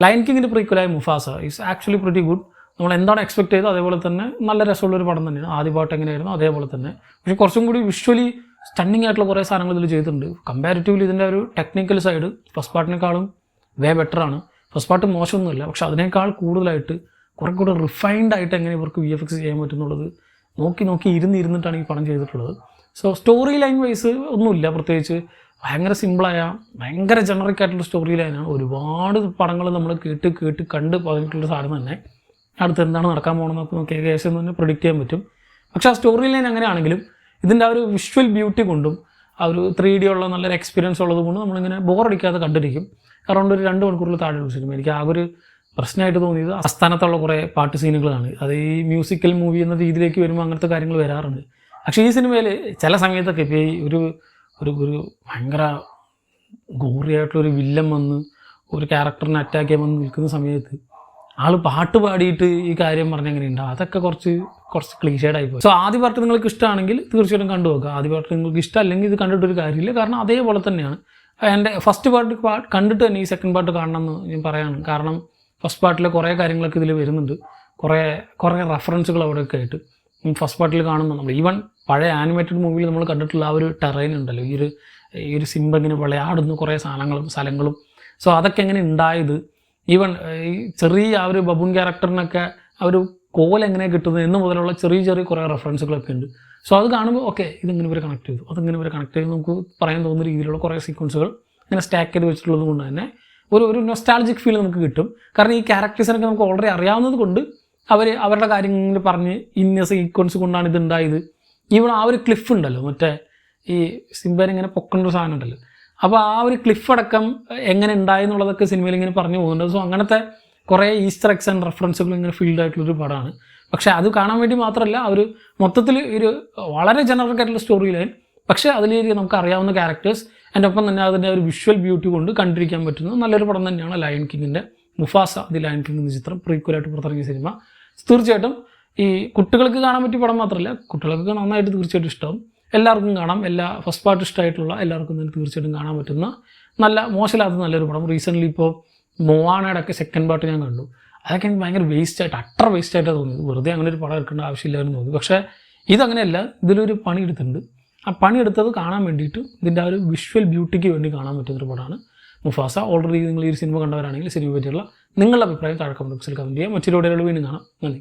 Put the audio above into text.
Lion കിങ്ങിൻ്റെ പ്രീക്വലായ Mufasa is actually pretty good. നമ്മൾ എന്താണ് എക്സ്പെക്ട് ചെയ്തത് അതേപോലെ തന്നെ നല്ല രസമുള്ളൊരു പടം തന്നെയാണ്. ആദ്യ പാട്ട് എങ്ങനെയായിരുന്നു അതേപോലെ തന്നെ, പക്ഷേ കുറച്ചും കൂടി വിഷ്വലി സ്റ്റണ്ണിങ് ആയിട്ടുള്ള കുറേ സാധനങ്ങൾ ഇതിൽ ചെയ്തിട്ടുണ്ട്. കമ്പാരിറ്റീവ്ലി ഇതിൻ്റെ ഒരു ടെക്നിക്കൽ സൈഡ് ഫസ്റ്റ് പാർട്ടിനേക്കാളും ബെറ്ററാണ്. ഫസ്റ്റ് പാർട്ട് മോശമൊന്നുമില്ല, പക്ഷെ അതിനേക്കാൾ കൂടുതലായിട്ട് കുറേ കൂടെ റിഫൈൻഡ് ആയിട്ട് എങ്ങനെ ഇവർക്ക് VFX ചെയ്യാൻ പറ്റുന്നുള്ളത് നോക്കി ഇരുന്നിട്ടാണ് ഈ പടം ചെയ്തിട്ടുള്ളത്. സോ സ്റ്റോറി ലൈൻ വൈസ് ഒന്നുമില്ല പ്രത്യേകിച്ച്. ഭയങ്കര സിമ്പിളായ ഭയങ്കര ജനറിക് ആയിട്ടുള്ള സ്റ്റോറി ലൈനാണ്. ഒരുപാട് പടങ്ങൾ നമ്മൾ കേട്ട് കണ്ട് പറഞ്ഞിട്ടുള്ള സാധനം തന്നെ. അടുത്ത് എന്താണ് നടക്കാൻ പോകണമെന്നൊക്കെ നമുക്ക് ഏകദേശം തന്നെ പ്രിഡിക്റ്റ് ചെയ്യാൻ പറ്റും. പക്ഷേ ആ സ്റ്റോറി ലൈൻ അങ്ങനെയാണെങ്കിലും ഇതിൻ്റെ ആ ഒരു വിഷ്വൽ ബ്യൂട്ടി കൊണ്ടും ആ ഒരു 3D ഉള്ള നല്ലൊരു എക്സ്പീരിയൻസ് ഉള്ളത് കൊണ്ട് നമ്മളിങ്ങനെ ബോറടിക്കാതെ കണ്ടിരിക്കും. അറൗണ്ട് ഒരു 2 മണിക്കൂറിൽ താഴെയുള്ള സിനിമ. എനിക്ക് ആ ഒരു പ്രശ്നമായിട്ട് തോന്നിയത് അസ്ഥാനത്തുള്ള കുറേ പാട്ട് സീനുകളാണ്. അത് ഈ മ്യൂസിക്കൽ മൂവി എന്ന രീതിയിലേക്ക് വരുമ്പോൾ അങ്ങനത്തെ കാര്യങ്ങൾ വരാറുണ്ട്. പക്ഷേ ഈ സിനിമയിൽ ചില സമയത്തൊക്കെ ഇപ്പോൾ ഈ ഒരു ഭയങ്കര ഗോറിയായിട്ടുള്ളൊരു വില്ലൻ വന്ന് ഒരു ക്യാരക്ടറിനെ അറ്റാക്ക് ചെയ്യാൻ വന്ന് നിൽക്കുന്ന സമയത്ത് ആൾ പാട്ട് പാടിയിട്ട് ഈ കാര്യം പറഞ്ഞ എങ്ങനെയുണ്ടോ, അതൊക്കെ കുറച്ച് ക്ലീഷേഡായി പോയി. സോ ആദ്യ പാർട്ട് നിങ്ങൾക്ക് ഇഷ്ടമാണെങ്കിൽ തീർച്ചയായിട്ടും കണ്ടു നോക്കുക. ആദ്യ പാർട്ട് നിങ്ങൾക്ക് ഇഷ്ടമല്ലെങ്കിൽ ഇത് കണ്ടിട്ടൊരു കാര്യമില്ല. കാരണം അതേപോലെ തന്നെയാണ്. എൻ്റെ ഫസ്റ്റ് പാർട്ട് കണ്ടിട്ട് തന്നെ ഈ സെക്കൻഡ് പാർട്ട് കാണണമെന്ന് ഞാൻ പറയാണ്. കാരണം ഫസ്റ്റ് പാർട്ടിലെ കുറേ കാര്യങ്ങളൊക്കെ ഇതിൽ വരുന്നുണ്ട്. കുറേ റെഫറൻസുകൾ അവിടെയൊക്കെ ആയിട്ട് ഫസ്റ്റ് പാർട്ടിൽ കാണുന്ന നമ്മൾ ഈവൻ പഴയ ആനിമേറ്റഡ് മൂവിയിൽ നമ്മൾ കണ്ടിട്ടുള്ള ആ ഒരു ടെറൈൻ ഉണ്ടല്ലോ, ഈ ഒരു സിംബ ഇങ്ങനെ വിളയാടുന്ന കുറേ സ്ഥലങ്ങളും സോ അതൊക്കെ എങ്ങനെ ഉണ്ടായത്, ഈവൻ ഈ ചെറിയ ആ ഒരു ബബൂൺ ക്യാരക്ടറിനൊക്കെ ആ ഒരു കോലെങ്ങനെ കിട്ടുന്നത് എന്ന് മുതലുള്ള ചെറിയ കുറേ റെഫറൻസുകളൊക്കെ ഉണ്ട്. സോ അത് കാണുമ്പോൾ ഓക്കെ ഇതിങ്ങനെ ഇവരെ കണക്ട് ചെയ്തു, അതിങ്ങനെ ഇവരെ കണക്ട് ചെയ്ത് നമുക്ക് പറയാൻ തോന്നുന്ന രീതിയിലുള്ള കുറേ സീക്വൻസുകൾ ഇങ്ങനെ സ്റ്റാക്ക് ചെയ്ത് വെച്ചിട്ടുള്ളത് കൊണ്ട് തന്നെ ഒരു നൊസ്റ്റാൾജിക് ഫീൽ നമുക്ക് കിട്ടും. കാരണം ഈ ക്യാരക്ടേഴ്സിനൊക്കെ നമുക്ക് ഓൾറെഡി അറിയാവുന്നത് കൊണ്ട് അവരുടെ കാര്യങ്ങൾ പറഞ്ഞ് ഇന്ന സീക്വൻസ് കൊണ്ടാണ് ഇതുണ്ടായത്. ഈവൺ ആ ഒരു ക്ലിഫ് ഉണ്ടല്ലോ, മറ്റേ ഈ സിംബേനെ ഇങ്ങനെ പൊക്കേണ്ട സാധനം ഉണ്ടല്ലോ, അപ്പോൾ ആ ഒരു ക്ലിഫ് അടക്കം എങ്ങനെ ഉണ്ടായി എന്നുള്ളതൊക്കെ സിനിമയിൽ ഇങ്ങനെ പറഞ്ഞു പോകുന്നുണ്ട്. സോ അങ്ങനത്തെ കുറേ ഈസ്റ്റർ എക്സ് ആൻഡ് റെഫറൻസുകൾ ഇങ്ങനെ ഫീൽഡ് ആയിട്ടുള്ളൊരു പടമാണ്. പക്ഷേ അത് കാണാൻ വേണ്ടി മാത്രമല്ല, ഒരു മൊത്തത്തിൽ ഒരു വളരെ ജനറിക് ആയിട്ടുള്ള സ്റ്റോറി ലൈൻ, പക്ഷേ അതിൽ നമുക്ക് അറിയാവുന്ന ക്യാരക്ടേഴ്സ് എൻ്റെ ഒപ്പം തന്നെ അതിൻ്റെ ഒരു വിഷ്വൽ ബ്യൂട്ടി കൊണ്ട് കണ്ടിരിക്കാൻ പറ്റുന്ന നല്ലൊരു പടം തന്നെയാണ് ലയൺ കിങ്ങിൻ്റെ മുഫാസ ദി ലയൺ കിങ് എന്ന ചിത്രം, പ്രീക്വലായിട്ട് പുറത്തിറങ്ങിയ സിനിമ. തീർച്ചയായിട്ടും ഈ കുട്ടികൾക്ക് കാണാൻ പറ്റിയ പടം മാത്രമല്ല, കുട്ടികൾക്ക് നന്നായിട്ട് തീർച്ചയായിട്ടും ഇഷ്ടമാവും. എല്ലാവർക്കും കാണാം. ഫസ്റ്റ് പാർട്ട് ഇഷ്ടമായിട്ടുള്ള എല്ലാവർക്കും തന്നെ തീർച്ചയായിട്ടും കാണാൻ പറ്റുന്ന മോശമില്ലാത്ത നല്ലൊരു പടം. റീസെൻ്റ്ലി ഇപ്പോൾ മൊവാനയുടെ ഒക്കെ സെക്കൻഡ് പാർട്ട് ഞാൻ കണ്ടു. അതൊക്കെ എനിക്ക് ഭയങ്കര അട്ടർ വേസ്റ്റായിട്ടാണ് തോന്നിയത്. വെറുതെ അങ്ങനെ ഒരു പടം എടുക്കേണ്ട ആവശ്യമില്ലായിരുന്നു തോന്നി. പക്ഷേ ഇതങ്ങനെയല്ല, ഇതിലൊരു പണിയെടുത്തിട്ടുണ്ട്. ആ പണിയെടുത്തത് കാണാൻ വേണ്ടിയിട്ട് ഇതിൻ്റെ ആ ഒരു വിഷ്വൽ ബ്യൂട്ടിക്ക് വേണ്ടി കാണാൻ പറ്റുന്നൊരു പടമാണ് മുഫാസ. ഓൾറെഡി നിങ്ങൾ ഈ ഒരു സിനിമ കണ്ടവരാണെങ്കിൽ സിനിമയെ പറ്റിയുള്ള നിങ്ങളുടെ അഭിപ്രായം താഴെ കമന്റ് ബോക്സിൽ കമന്റ് ചെയ്യുക. മറ്റൊരു വീഡിയോയിൽ വീണ്ടും കാണാം. നന്ദി.